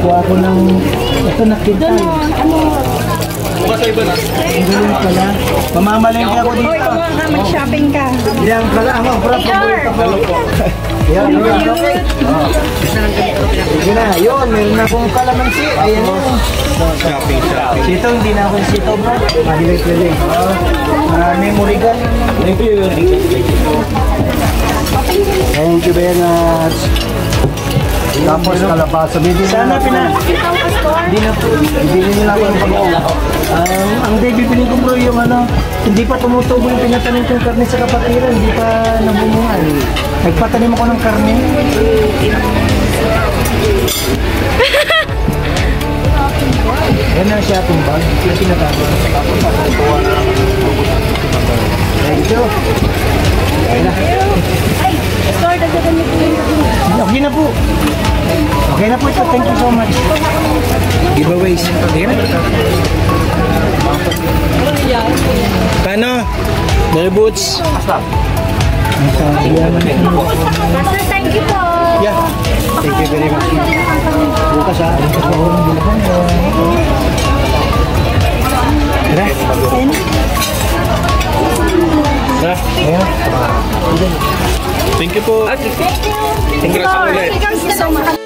Kuha ko ng... Ito nakita. Ang galing pala. Mamamalengke ako dito. Hoy, kumain ka, mag-shopping ka. Yan pala ako. Yan, okay. Sige na, yun. Meron na akong kalamansi. Ayan yun. Shopping. Sito, hindi na ako sito bro. Mahilig. Memory gun. Thank you very much. Tapos kalabasa. Sana hindi na po. Bibili nila ako ng pag-uulaw. Ang day bibili ko bro yung hindi pa tumutubo yung pinatanim kong karne sa kapatiran. Hindi pa nabunguhan. Nagpatanim ako ng karne. Yan ang shopping bag. Yung pinatama. Thank you. Okay na po. Okay na po ito. Thank you so much. Giveaways. Okay na. Paano? Mary Boots. Master, thank you po. Yeah. Thank you very much. Bukas ha. Thank you po. Thank you. Congrats ulit. Thank you so much.